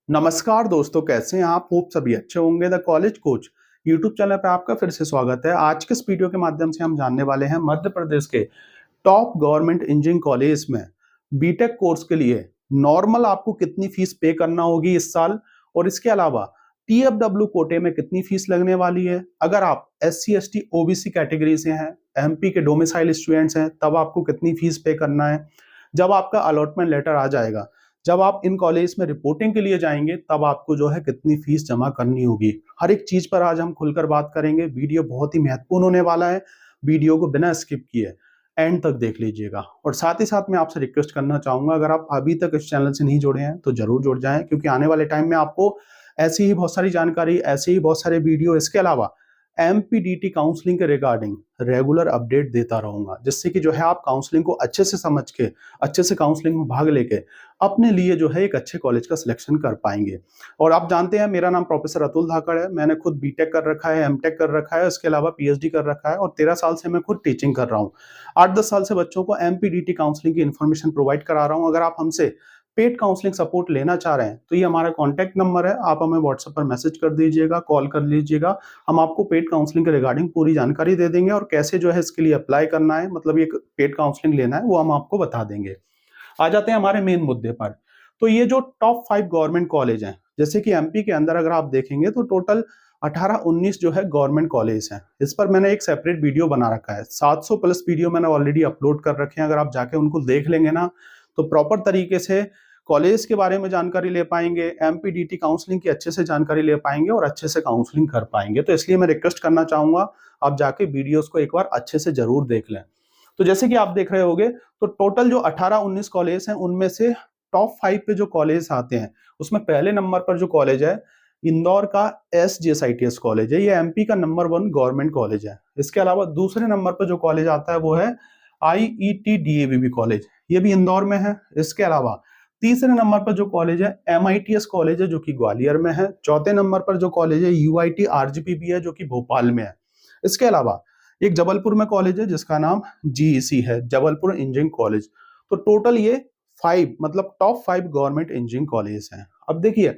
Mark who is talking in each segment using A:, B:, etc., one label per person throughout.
A: नमस्कार दोस्तों, कैसे हैं आप? होप सभी अच्छे होंगे। The college coach YouTube channel पे आपका फिर से स्वागत है। आज के इस वीडियो के माध्यम से हम जानने वाले हैं मध्य प्रदेश के टॉप गवर्नमेंट इंजीनियरिंग कॉलेज में बीटेक कोर्स के लिए नॉर्मल आपको कितनी फीस पे करना होगी इस साल, और इसके अलावा टीएफडब्ल्यू कोटे में कितनी फीस लगने वाली है। अगर आप एससी एसटी ओबीसी कैटेगरी से हैं, एमपी के डोमिसाइल स्टूडेंट्स हैं, तब आपको कितनी फीस पे करना है। जब आपका अलॉटमेंट लेटर आ जाएगा, जब आप इन कॉलेज में रिपोर्टिंग के लिए जाएंगे, तब आपको जो है कितनी फीस जमा करनी होगी। हर एक चीज पर आज हम खुलकर बात करेंगे। वीडियो बहुत ही महत्वपूर्ण होने वाला है। वीडियो को बिना स्किप किए एंड तक देख लीजिएगा। और साथ ही साथ मैं आपसे रिक्वेस्ट करना चाहूंगा, अगर आप अभी तक इस चैनल से नहीं जुड़े हैं तो जरूर जुड़ जाएं, क्योंकि आने वाले टाइम में आपको ऐसी ही बहुत सारी जानकारी, ऐसे ही बहुत सारे वीडियो, इसके अलावा एमपीडीटी काउंसलिंग के रिगार्डिंग रेगुलर अपडेट देता रहूंगा, जिससे कि जो है आप काउंसलिंग को अच्छे से समझ के, अच्छे से काउंसलिंग में भाग लेके अपने लिए जो है एक अच्छे कॉलेज का सिलेक्शन कर पाएंगे। और आप जानते हैं, मेरा नाम प्रोफेसर अतुल धाकड़ है। मैंने खुद बीटेक कर रखा है, एमटेक कर रखा है, इसके अलावा पीएचडी कर रखा है, और 13 साल से मैं खुद टीचिंग कर रहा हूँ। 8-10 साल से बच्चों को एमपीडीटी काउंसलिंग की इन्फॉर्मेशन प्रोवाइड करा रहा हूँ। अगर आप हमसे पेड काउंसलिंग सपोर्ट लेना चाह रहे हैं तो ये हमारा कॉन्टैक्ट नंबर है, आप हमें व्हाट्सएप पर मैसेज कर दीजिएगा, कॉल कर लीजिएगा। हम आपको पेड काउंसलिंग के रिगार्डिंग पूरी जानकारी दे देंगे, और कैसे जो है इसके लिए अप्लाई करना है, मतलब ये पेड काउंसलिंग लेना है, वो हम आपको बता देंगे। आ जाते हैं हमारे मेन मुद्दे पर। तो ये जो टॉप 5 गवर्नमेंट कॉलेज हैं, जैसे कि एमपी के अंदर अगर आप देखेंगे तो टोटल 18-19 जो है गवर्नमेंट कॉलेज हैं। इस पर मैंने एक सेपरेट वीडियो बना रखा है। 700 प्लस वीडियो मैंने ऑलरेडी अपलोड कर रखे हैं। अगर आप जाके उनको देख लेंगे ना, तो प्रॉपर तरीके से कॉलेज के बारे में जानकारी ले पाएंगे, एमपीडीटी काउंसलिंग की अच्छे से जानकारी ले पाएंगे, और अच्छे से काउंसलिंग कर पाएंगे। तो इसलिए मैं रिक्वेस्ट करना चाहूंगा, आप जाके वीडियोस को एक बार अच्छे से जरूर देख लें। तो जैसे कि आप देख रहे होंगे, तो टोटल जो 18-19 कॉलेज हैं, उनमें से टॉप 5 पे जो कॉलेज आते हैं, उसमें पहले नंबर पर जो कॉलेज है, इंदौर का एसजीएसआईटीएस कॉलेज है। ये एमपी का नंबर 1 गवर्नमेंट कॉलेज है। इसके अलावा दूसरे नंबर पर जो कॉलेज आता है वो है आईईटी डीएवीबी कॉलेज, ये भी इंदौर में है। इसके अलावा तीसरे नंबर पर जो कॉलेज है एमआईटीएस कॉलेज है, जो कि ग्वालियर में है। चौथे नंबर पर जो कॉलेज है यूआईटी आरजीपीबी है, जो कि भोपाल में है। इसके अलावा एक जबलपुर में कॉलेज है जिसका नाम जीईसी है, जबलपुर इंजीनियरिंग कॉलेज। तो टोटल ये 5, मतलब टॉप 5 गवर्नमेंट इंजीनियरिंग कॉलेज हैं। अब देखिए,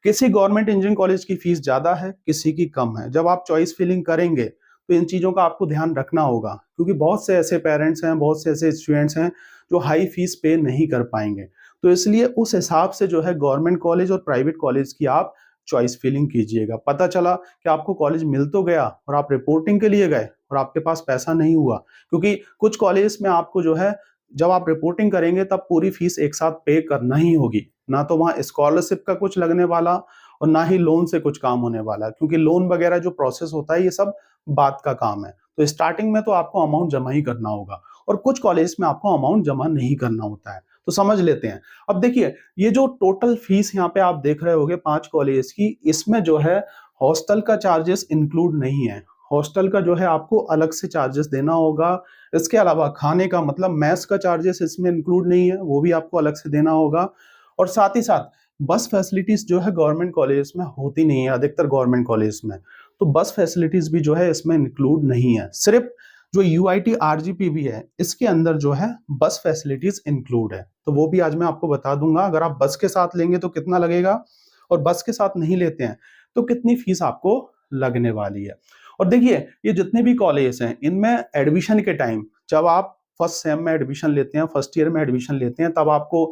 A: किसी गवर्नमेंट इंजीनियरिंग कॉलेज की फीस ज्यादा है, किसी की कम है। जब आप चॉइस फिलिंग करेंगे तो इन चीजों का आपको ध्यान रखना होगा, क्योंकि बहुत से ऐसे पेरेंट्स हैं, बहुत से ऐसे स्टूडेंट्स हैं जो हाई फीस पे नहीं कर पाएंगे। तो इसलिए उस हिसाब से जो है गवर्नमेंट कॉलेज और प्राइवेट कॉलेज की आप चॉइस फिलिंग कीजिएगा। पता चला कि आपको कॉलेज मिल तो गया और आप रिपोर्टिंग के लिए गए और आपके पास पैसा नहीं हुआ, क्योंकि कुछ कॉलेज में आपको जो है, जब आप रिपोर्टिंग करेंगे तब पूरी फीस एक साथ पे करना ही होगी। ना तो वहां स्कॉलरशिप का कुछ लगने वाला, और ना ही लोन से कुछ काम होने वाला, क्योंकि लोन वगैरह जो प्रोसेस होता है ये सब बात का काम है। तो स्टार्टिंग में तो आपको अमाउंट जमा ही करना होगा, और कुछ कॉलेज में आपको अमाउंट जमा नहीं करना होता है। तो समझ लेते हैं। अब देखिए, ये जो टोटल फीस यहाँ पे आप देख रहे होंगे 5 कॉलेज की, इसमें जो है हॉस्टल का चार्जेस इंक्लूड नहीं है। हॉस्टल का जो है आपको अलग से चार्जेस देना होगा। इसके अलावा खाने का, मतलब मैस का चार्जेस इसमें इंक्लूड नहीं है, वो भी आपको अलग से देना होगा। और साथ ही साथ बस फैसिलिटीज जो है गवर्नमेंट कॉलेज में होती नहीं है, अधिकतर गवर्नमेंट कॉलेज में। तो बस फैसिलिटीज भी जो है इसमें इंक्लूड नहीं है। सिर्फ जो यूआईटी आरजीपीबी है, इसके अंदर जो है बस फैसिलिटीज इंक्लूड है। तो वो भी आज मैं आपको बता दूंगा। अगर आप बस के साथ लेंगे तो कितना लगेगा, और बस के साथ नहीं लेते हैं तो कितनी फीस आपको लगने वाली है। और देखिए, ये जितने भी कॉलेज हैं, इनमें एडमिशन के टाइम, जब आप फर्स्ट सेम में एडमिशन लेते हैं, फर्स्ट ईयर में एडमिशन लेते हैं, तब आपको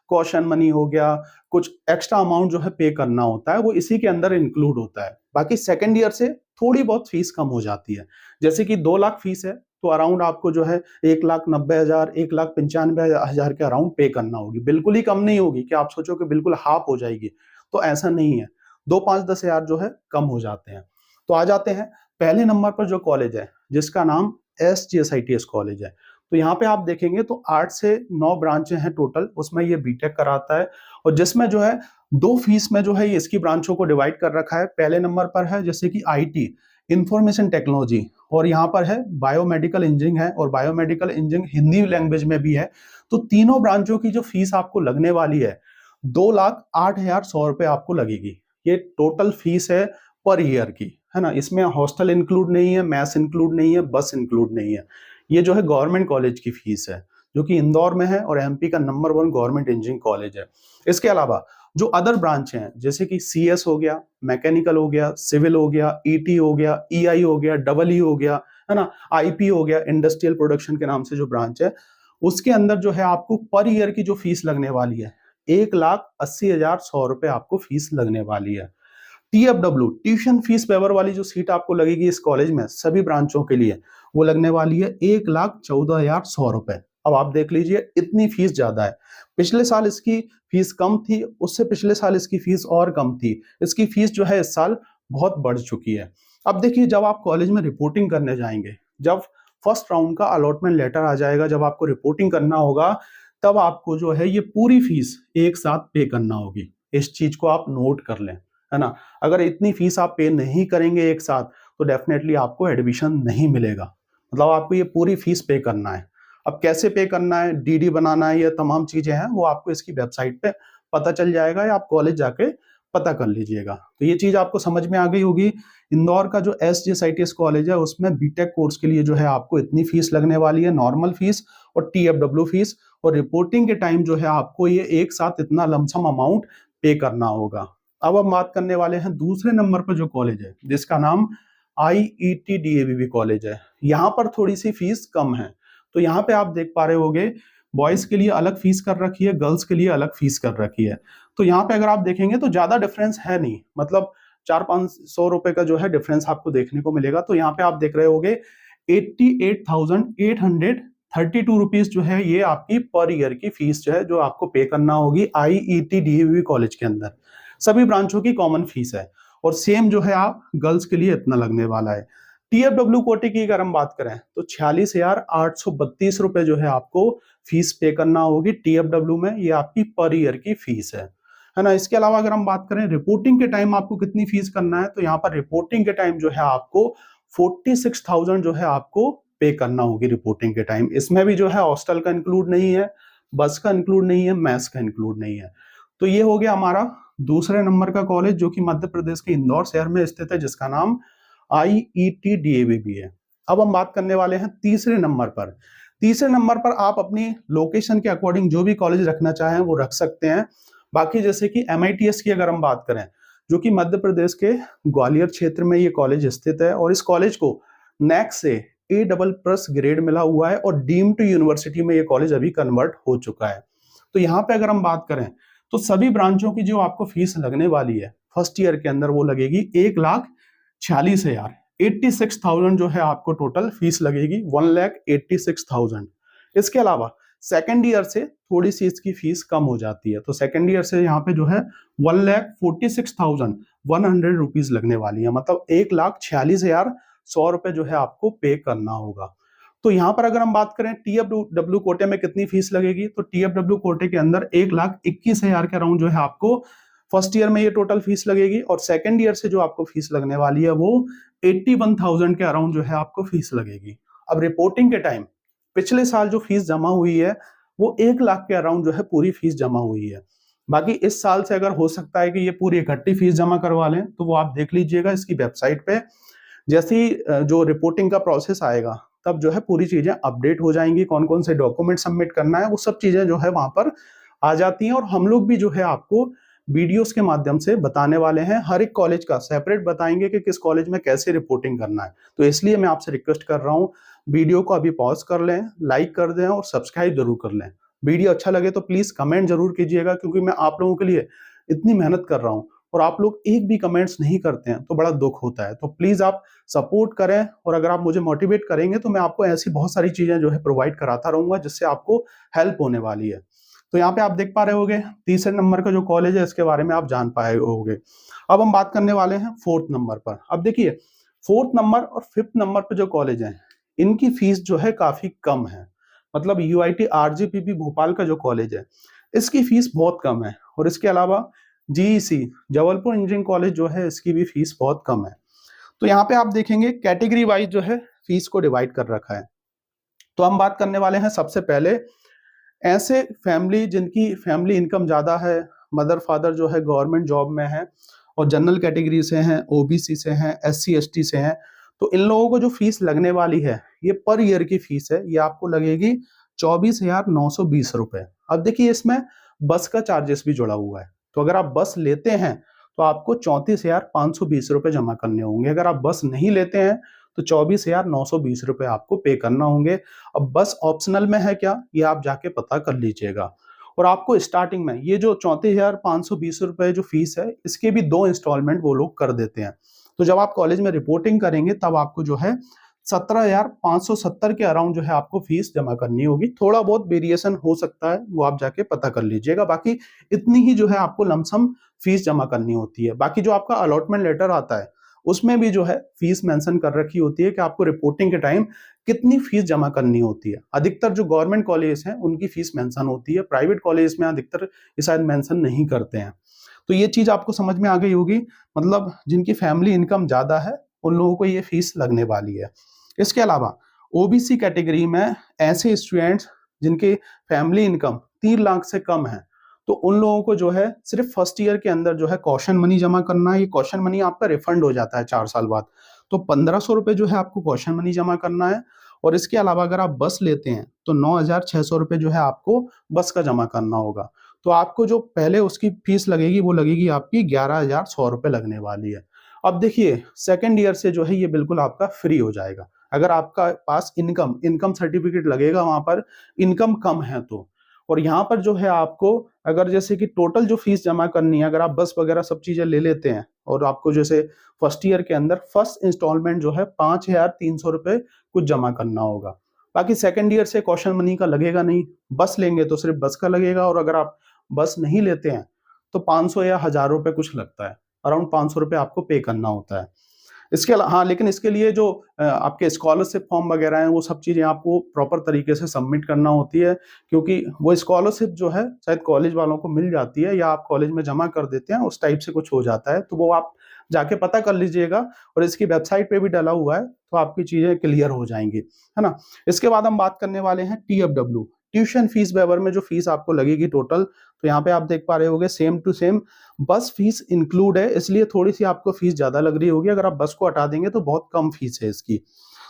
A: कॉशन मनी हो गया, कुछ एक्स्ट्रा अमाउंट जो है पे करना होता है, वो इसी के अंदर इंक्लूड होता है। बाकी सेकेंड ईयर से थोड़ी बहुत फीस कम हो जाती है। जैसे कि 2 लाख फीस है, तो अराउंड आपको जो है 1,90,000, 1,95,000 के अराउंड पे करना होगी। बिल्कुल ही कम नहीं होगी कि आप सोचो कि बिल्कुल हाफ हो जाएगी, तो ऐसा नहीं है। 2, 5, 10 हजार जो है कम हो जाते हैं। तो आ जाते हैं पहले नंबर पर जो कॉलेज है, जिसका नाम एसजीएसआईटीएस कॉलेज है। तो यहाँ पे आप देखेंगे तो 8 से 9 ब्रांचें हैं टोटल, उसमें ये बीटेक कराता है। और जिसमें जो है 2 फीस में जो है ये इसकी ब्रांचों को डिवाइड कर रखा है। पहले नंबर पर है जैसे कि आईटी, इंफॉर्मेशन टेक्नोलॉजी, और यहाँ पर है बायोमेडिकल इंजीनियरिंग है, और बायोमेडिकल इंजीनियरिंग हिंदी लैंग्वेज में भी है। तो तीनों ब्रांचों की जो फीस आपको लगने वाली है, 2,08,100 रुपए आपको लगेगी। ये टोटल फीस है पर ईयर की, है ना। इसमें हॉस्टल इंक्लूड नहीं है, मैस इंक्लूड नहीं है, बस इंक्लूड नहीं है। ये जो है गवर्नमेंट कॉलेज की फीस है, जो कि इंदौर में है और एमपी का नंबर 1 गवर्नमेंट इंजीनियरिंग कॉलेज है। इसके अलावा जो अदर ब्रांच हैं जैसे कि सीएस हो गया, मैकेनिकल हो गया, सिविल हो गया, ईटी हो गया, ईआई हो गया, डबल ई हो गया, है ना, आईपी हो गया, इंडस्ट्रियल प्रोडक्शन के नाम से जो ब्रांच है, उसके अंदर जो है आपको पर ईयर की जो फीस लगने वाली है 1,80,100 रुपए आपको फीस लगने वाली है। टीएफडब्ल्यू ट्यूशन फीस वेवर वाली जो सीट आपको लगेगी इस कॉलेज में सभी ब्रांचों के लिए, वो लगने वाली है 1,14,100 रुपए। अब आप देख लीजिए इतनी फीस ज्यादा है। पिछले साल इसकी फीस कम थी, उससे पिछले साल इसकी फीस और कम थी। इसकी फीस जो है इस साल बहुत बढ़ चुकी है। अब देखिए जब आप कॉलेज में रिपोर्टिंग करने जाएंगे, जब फर्स्ट राउंड का अलॉटमेंट लेटर आ जाएगा, जब आपको रिपोर्टिंग करना होगा, तब आपको जो है ये पूरी फीस एक साथ पे करना होगी। इस चीज को आप नोट कर लें, है ना। अगर इतनी फीस आप पे नहीं करेंगे एक साथ तो डेफिनेटली आपको एडमिशन नहीं मिलेगा। मतलब आपको ये पूरी फीस पे करना है। अब कैसे पे करना है, डीडी बनाना है, ये तमाम चीजें हैं वो आपको इसकी वेबसाइट पे पता चल जाएगा या आप कॉलेज जाके पता कर लीजिएगा। तो ये चीज आपको समझ में आ गई होगी। इंदौर का जो SJSITS कॉलेज है उसमें बीटेक कोर्स के लिए जो है आपको इतनी फीस लगने वाली है, नॉर्मल फीस और टीएफडब्ल्यू फीस, और रिपोर्टिंग के टाइम जो है आपको ये एक साथ इतना लमसम अमाउंट पे करना होगा। अब हम बात करने वाले हैं दूसरे नंबर पर जो कॉलेज है जिसका नाम IET DAVV कॉलेज है। यहाँ पर थोड़ी सी फीस कम है। तो यहाँ पे आप देख पा रहे होगे बॉयज के लिए अलग फीस कर रखी है, गर्ल्स के लिए अलग फीस कर रखी है। तो यहाँ पे अगर आप देखेंगे तो ज्यादा डिफरेंस है नहीं, मतलब 400-500 रुपए का जो है डिफरेंस आपको देखने को मिलेगा। तो यहाँ पे आप देख रहे होगे 88,832 रुपीज जो है ये आपकी पर ईयर की फीस जो है जो आपको पे करना होगी IET DAVV कॉलेज के अंदर। सभी ब्रांचों की कॉमन फीस है और सेम जो है आप गर्ल्स के लिए इतना लगने वाला है। टीएफडब्ल्यू कोटे की अगर हम बात करें तो 46,832 रुपए जो है आपको फीस पे करना होगी टीएफडब्ल्यू में। ये आपकी पर ईयर की फीस है ना। इसके अलावा अगर हम बात करें रिपोर्टिंग के टाइम आपको कितनी फीस करना है, तो यहाँ पर रिपोर्टिंग के टाइम जो है आपको 46,000 जो है आपको पे करना होगी रिपोर्टिंग के टाइम। इसमें भी जो है हॉस्टल का इंक्लूड नहीं है, बस का इंक्लूड नहीं है, मैस का इंक्लूड नहीं है। तो ये हो गया हमारा दूसरे नंबर का कॉलेज जो कि मध्य प्रदेश के इंदौर शहर में स्थित है, जिसका नाम IET DAVV है। अब हम बात करने वाले हैं तीसरे नंबर पर। तीसरे नंबर पर आप अपनी लोकेशन के अकॉर्डिंग जो भी कॉलेज रखना चाहें वो रख सकते हैं। बाकी जैसे कि MITS की अगर हम बात करें, जो कि मध्य प्रदेश के ग्वालियर क्षेत्र में ये कॉलेज स्थित है और इस कॉलेज को NAC से A++ ग्रेड मिला हुआ है और डीम टू यूनिवर्सिटी में ये कॉलेज अभी कन्वर्ट हो चुका है। तो यहाँ पे अगर हम बात करें तो सभी ब्रांचों की जो आपको फीस लगने वाली है फर्स्ट ईयर के अंदर वो लगेगी 1,46,000, 86,000 जो है आपको टोटल फीस लगेगी, 1,86,000। इसके अलावा सेकेंड ईयर से थोड़ी सी इसकी फीस कम हो जाती है, तो सेकेंड ईयर से यहाँ पे जो है 1,46,100 रुपीज लगने वाली है, मतलब 1,46,100 रुपए जो है आपको पे करना होगा। तो यहाँ पर अगर हम बात करें टीएफडब्ल्यू कोटे में कितनी फीस लगेगी, तो टीएफडब्ल्यू कोटे के अंदर 1,21,000 के अराउंड जो है आपको फर्स्ट ईयर में ये टोटल फीस लगेगी और सेकंड ईयर से जो आपको फीस लगने वाली है वो 81,000 के अराउंड जो है आपको फीस लगेगी। अब रिपोर्टिंग के टाइम पिछले साल जो फीस जमा हुई है वो 1 लाख के अराउंड जो है पूरी फीस जमा हुई है। बाकी इस साल से अगर हो सकता है कि ये पूरी इकट्ठी फीस जमा करवा लें तो वो आप देख लीजिएगा इसकी वेबसाइट पे। जैसे ही जो रिपोर्टिंग का प्रोसेस आएगा तब जो है पूरी चीजें अपडेट हो जाएंगी, कौन कौन से डॉक्यूमेंट सबमिट करना है वो सब चीजें जो है वहां पर आ जाती हैं और हम लोग भी जो है आपको वीडियोस के माध्यम से बताने वाले हैं। हर एक कॉलेज का सेपरेट बताएंगे कि किस कॉलेज में कैसे रिपोर्टिंग करना है। तो इसलिए मैं आपसे रिक्वेस्ट कर रहा हूँ वीडियो को अभी पॉज कर लें, लाइक कर दें और सब्सक्राइब जरूर कर लें। वीडियो अच्छा लगे तो प्लीज कमेंट जरूर कीजिएगा, क्योंकि मैं आप लोगों के लिए इतनी मेहनत कर रहा हूँ और आप लोग एक भी कमेंट्स नहीं करते हैं तो बड़ा दुख होता है। तो प्लीज आप सपोर्ट करें और अगर आप मुझे मोटिवेट करेंगे तो मैं आपको ऐसी बहुत सारी चीजें जो है प्रोवाइड कराता रहूंगा जिससे आपको हेल्प होने वाली है। तो यहाँ पे आप देख पा रहे होंगे तीसरे नंबर का जो कॉलेज है इसके बारे में आप जान पाए होंगे। अब हम बात करने वाले हैं फोर्थ नंबर पर। अब देखिए फोर्थ नंबर और फिफ्थ नंबर पर जो कॉलेज है इनकी फीस जो है काफी कम है। मतलब UIT RGPP भोपाल का जो कॉलेज है इसकी फीस बहुत कम है और इसके अलावा GEC जबलपुर इंजीनियरिंग कॉलेज जो है इसकी भी फीस बहुत कम है। तो यहाँ पे आप देखेंगे कैटेगरी वाइज जो है फीस को डिवाइड कर रखा है। तो हम बात करने वाले हैं सबसे पहले ऐसे फैमिली जिनकी फैमिली इनकम ज्यादा है, मदर फादर जो है गवर्नमेंट जॉब में है और जनरल कैटेगरी से हैं, OBC से हैं, SC ST से हैं। तो इन लोगों को जो फीस लगने वाली है ये पर ईयर की फीस है, ये आपको लगेगी 24,920 रुपए। अब देखिए इसमें बस का चार्जेस भी जुड़ा हुआ है, तो अगर आप बस लेते हैं तो आपको 34,520 रुपए जमा करने होंगे। अगर आप बस नहीं लेते हैं तो 24,920 रुपए आपको पे करना होंगे। अब बस ऑप्शनल में है क्या, ये आप जाके पता कर लीजिएगा। और आपको स्टार्टिंग में ये जो 34,520 रुपए जो फीस है, इसके भी 2 इंस्टॉलमेंट वो लोग कर देते हैं। तो जब आप कॉलेज में रिपोर्टिंग करेंगे तब आपको जो है 17,570 के अराउंड जो है आपको फीस जमा करनी होगी। थोड़ा बहुत वेरिएशन हो सकता है, वो आप जाके पता कर लीजिएगा। बाकी इतनी ही जो है आपको लमसम फीस जमा करनी होती है। बाकी जो आपका अलॉटमेंट लेटर आता है उसमें भी जो है फीस मेंशन कर रखी होती है कि आपको रिपोर्टिंग के टाइम कितनी फीस जमा करनी होती है। अधिकतर जो गवर्नमेंट कॉलेज हैं उनकी फीस मेंशन होती है, प्राइवेट कॉलेज में अधिकतर ये शायद मेंशन नहीं करते हैं। तो ये चीज आपको समझ में आ गई होगी, मतलब जिनकी फैमिली इनकम ज्यादा है उन लोगों को ये फीस लगने वाली है। इसके अलावा ओबीसी कैटेगरी में ऐसे स्टूडेंट्स जिनकी फैमिली इनकम 3 लाख से कम है, तो उन लोगों को जो है सिर्फ फर्स्ट ईयर के अंदर जो है कॉशन मनी जमा करना है। ये कॉशन मनी आपका रिफंड हो जाता है 4 साल बाद, तो 1,500 रुपए जो है आपको कॉशन मनी जमा करना है। और इसके अलावा अगर आप बस लेते हैं तो 9,600 रुपए जो है आपको बस का जमा करना होगा। तो आपको जो पहले उसकी फीस लगेगी वो लगेगी आपकी 11,100 रुपए लगने वाली है। अब देखिए सेकेंड ईयर से जो है ये बिल्कुल आपका फ्री हो जाएगा। अगर आपका पास इनकम सर्टिफिकेट लगेगा वहां पर इनकम कम है तो। और यहाँ पर जो है आपको अगर जैसे कि टोटल जो फीस जमा करनी है, अगर आप बस वगैरह सब चीजें ले लेते हैं और आपको जैसे फर्स्ट ईयर के अंदर फर्स्ट इंस्टॉलमेंट जो है 5,300 रुपए कुछ जमा करना होगा। बाकी सेकेंड ईयर से कॉशन मनी का लगेगा नहीं। बस लेंगे तो सिर्फ बस का लगेगा, और अगर आप बस नहीं लेते हैं तो 500 या 1,000 रुपए कुछ लगता है, अराउंड 500 रुपए आपको पे करना होता है। इसके हाँ, लेकिन इसके लिए जो आपके स्कॉलरशिप फॉर्म वगैरह हैं वो सब चीजें आपको प्रॉपर तरीके से सबमिट करना होती है, क्योंकि वो स्कॉलरशिप जो है शायद कॉलेज वालों को मिल जाती है या आप कॉलेज में जमा कर देते हैं, उस टाइप से कुछ हो जाता है। तो वो आप जाके पता कर लीजिएगा, और इसकी वेबसाइट पे भी डाला हुआ है, तो आपकी चीजें क्लियर हो जाएंगी, है ना। इसके बाद हम बात करने वाले हैं TFW, ट्यूशन फीस वेवर में जो फीस आपको लगेगी टोटल। तो यहाँ पे आप देख पा रहे होंगे सेम टू सेम बस फीस इंक्लूड है, इसलिए थोड़ी सी आपको फीस ज्यादा लग रही होगी। अगर आप बस को हटा देंगे तो बहुत कम फीस है इसकी।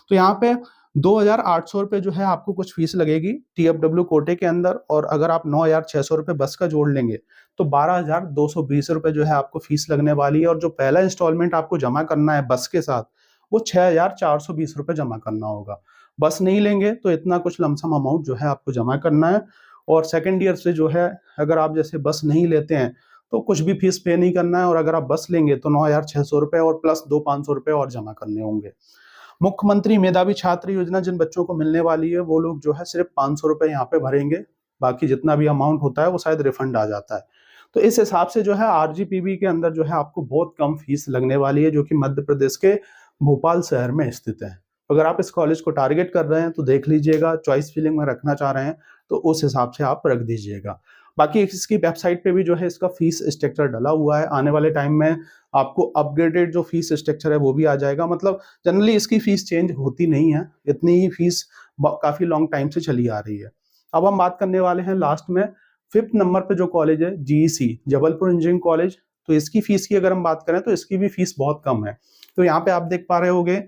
A: तो यहाँ पे 2,800 रुपए जो है आपको कुछ फीस लगेगी TFW कोटे के अंदर, और अगर आप 9,600 रुपए बस का जोड़ लेंगे तो 12,220 रुपए जो है आपको फीस लगने वाली है। और जो पहला इंस्टॉलमेंट आपको जमा करना है बस के साथ वो 6,420 रुपए जमा करना होगा। बस नहीं लेंगे तो इतना कुछ लमसम अमाउंट जो है आपको जमा करना है। और सेकेंड ईयर से जो है अगर आप जैसे बस नहीं लेते हैं तो कुछ भी फीस पे नहीं करना है, और अगर आप बस लेंगे तो 9,600 रुपए और प्लस 500 रुपए और जमा करने होंगे। मुख्यमंत्री मेधावी छात्र योजना जिन बच्चों को मिलने वाली है वो लोग जो है सिर्फ 500 रुपए यहाँ पे भरेंगे, बाकी जितना भी अमाउंट होता है वो शायद रिफंड आ जाता है। तो इस हिसाब से जो है RGPB के अंदर जो है आपको बहुत कम फीस लगने वाली है, जो कि मध्य प्रदेश के भोपाल शहर में स्थित है। अगर आप इस कॉलेज को टारगेट कर रहे हैं तो देख लीजिएगा, चॉइस फिलिंग में रखना चाह रहे हैं तो उस हिसाब से आप रख दीजिएगा। बाकी इसकी वेबसाइट पे भी जो है इसका फीस स्ट्रक्चर डला हुआ है। आने वाले टाइम में आपको अपग्रेडेड जो फीस स्ट्रक्चर है वो भी आ जाएगा। मतलब जनरली इसकी फीस चेंज होती नहीं है, इतनी ही फीस काफी लॉन्ग टाइम से चली आ रही है। अब हम बात करने वाले हैं लास्ट में 5th नंबर पे जो कॉलेज है GEC जबलपुर इंजीनियरिंग कॉलेज। तो इसकी फीस की अगर हम बात करें तो इसकी भी फीस बहुत कम है। तो यहाँ पे आप देख पा रहे होंगे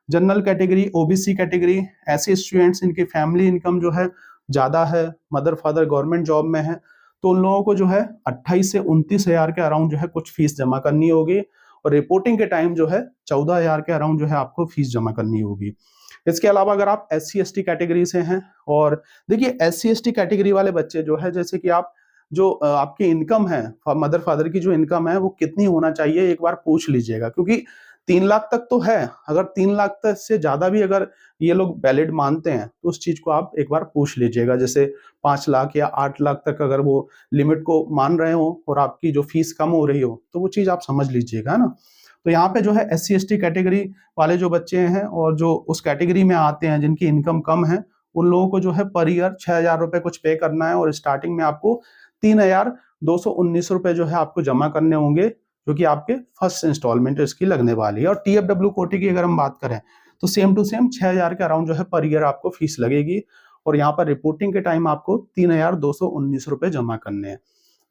A: जनरल कैटेगरी, OBC कैटेगरी, ऐसे स्टूडेंट्स इनकी फैमिली इनकम जो है ज्यादा है, मदर फादर गवर्नमेंट जॉब में है, तो उन लोगों को जो है 28 से 29 हजार के अराउंड जो है कुछ फीस जमा करनी होगी। और रिपोर्टिंग के टाइम जो है 14,000 के अराउंड जो है आपको फीस जमा करनी होगी। इसके अलावा अगर आप SC/ST कैटेगरी से हैं, और देखिए SC/ST कैटेगरी वाले बच्चे जो है जैसे कि आप जो आपकी इनकम है, मदर फादर की जो इनकम है वो कितनी होना चाहिए एक बार पूछ लीजिएगा, क्योंकि 3 लाख तक तो है। अगर 3 लाख तक से ज्यादा भी अगर ये लोग वैलिड मानते हैं तो उस चीज को आप एक बार पूछ लीजिएगा। जैसे 5 लाख या 8 लाख तक अगर वो लिमिट को मान रहे हो और आपकी जो फीस कम हो रही हो तो वो चीज आप समझ लीजिएगा, है ना। तो यहाँ पे जो है SC/ST कैटेगरी वाले जो बच्चे हैं और जो उस कैटेगरी में आते हैं जिनकी इनकम कम है, उन लोगों को जो है पर ईयर 6,000 रुपए कुछ पे करना है, और स्टार्टिंग में आपको 3,219 रुपए जो है आपको जमा करने होंगे, जो कि आपके फर्स्ट इंस्टॉलमेंट इसकी लगने वाली है। और TFW कोटे की अगर हम बात करें तो सेम टू सेम 6,000 के अराउंड जो है पर ईयर आपको फीस लगेगी, और यहाँ पर रिपोर्टिंग के टाइम आपको 3,219 रुपए जमा करने हैं।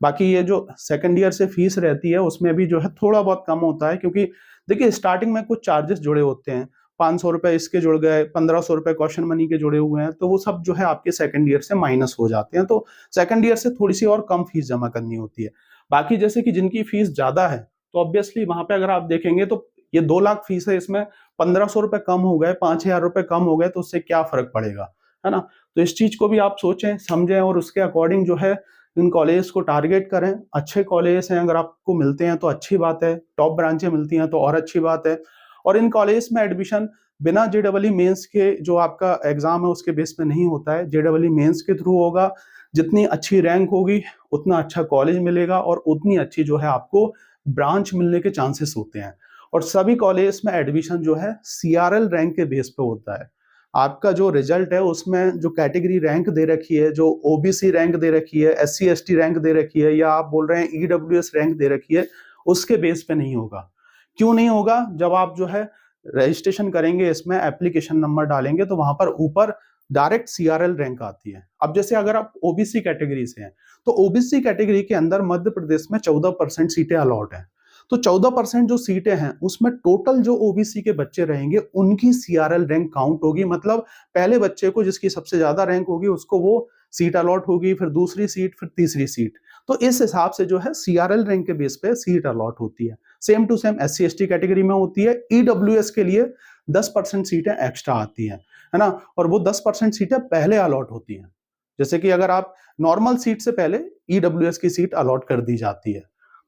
A: बाकी ये जो सेकंड ईयर से फीस रहती है उसमें भी जो है थोड़ा बहुत कम होता है, क्योंकि देखिए स्टार्टिंग में कुछ चार्जेस जुड़े होते हैं। 500 रुपए इसके जुड़ गए, 1500 रुपए क्वेश्चन मनी के जुड़े हुए हैं, तो वो सब जो है आपके सेकंड ईयर से माइनस हो जाते हैं। तो सेकंड ईयर से थोड़ी सी और कम फीस जमा करनी होती है। बाकी जैसे कि जिनकी फीस ज्यादा है, तो ऑब्वियसली वहां पे अगर आप देखेंगे तो ये 2 लाख फीस है, इसमें 1500 रुपए कम हो गए, 5000 रुपए कम हो गए, तो उससे क्या फर्क पड़ेगा, है ना? तो इस चीज को भी आप सोचें, समझें और उसके अकॉर्डिंग जो है इन कॉलेज को टारगेट करें। अच्छे कॉलेज हैं, अगर आपको मिलते हैं तो अच्छी बात है, टॉप ब्रांचें मिलती हैं तो और अच्छी बात है। और इन कॉलेज में एडमिशन बिना जेईई मेंस के जो आपका एग्जाम है उसके बेस पे नहीं होता है, जेईई मेंस के थ्रू होगा। जितनी अच्छी रैंक होगी उतना अच्छा कॉलेज मिलेगा और उतनी अच्छी जो है आपको ब्रांच मिलने के चांसेस होते हैं। और सभी कॉलेज में एडमिशन जो है सीआरएल रैंक के बेस पे होता है। आपका जो रिजल्ट है उसमें जो कैटेगरी रैंक दे रखी है, जो ओबीसी रैंक दे रखी है, एससी एसटी रैंक दे रखी है, या आप बोल रहे हैं ईडब्ल्यूएस रैंक दे रखी है, उसके बेस पे नहीं होगा। क्यों नहीं होगा? जब आप जो है रजिस्ट्रेशन करेंगे, इसमें एप्लीकेशन नंबर डालेंगे तो वहां पर ऊपर डायरेक्ट सीआरएल रैंक आती है। अब जैसे अगर आप ओबीसी कैटेगरी से हैं, तो ओबीसी कैटेगरी के अंदर मध्य प्रदेश में 14% सीटें अलॉट हैं। तो 14% जो सीटें हैं उसमें टोटल जो ओबीसी के बच्चे रहेंगे उनकी सीआरएल रैंक काउंट होगी। मतलब पहले बच्चे को जिसकी सबसे ज्यादा रैंक होगी उसको वो सीट अलॉट होगी, फिर दूसरी सीट, फिर तीसरी सीट। तो इस हिसाब से जो है सीआरएल रैंक के बेस पे सीट अलॉट होती है। Same to same SC ST category में होती है। ईडब्ल्यूएस के लिए 10% सीटें एक्स्ट्रा आती हैं, है ना? और वो 10% सीटें पहले अलॉट होती हैं। जैसे कि अगर आप नॉर्मल सीट से पहले ईडब्ल्यूएस की सीट अलॉट कर दी जाती है।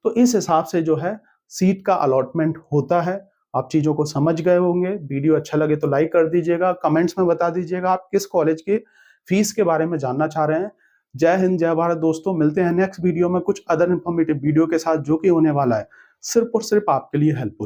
A: तो इस हिसाब से जो है सीट का अलॉटमेंट होता है। आप चीजों को समझ गए होंगे। वीडियो अच्छा लगे तो लाइक कर दीजिएगा, कमेंट्स में बता दीजिएगा आप किस कॉलेज की फीस के बारे में जानना चाह रहे हैं। जय हिंद, जय भारत दोस्तों। मिलते हैं नेक्स्ट वीडियो में कुछ अदर इंफॉर्मेटिव वीडियो के साथ, जो कि होने वाला है सिर्फ और सिर्फ आपके लिए हेल्पफुल।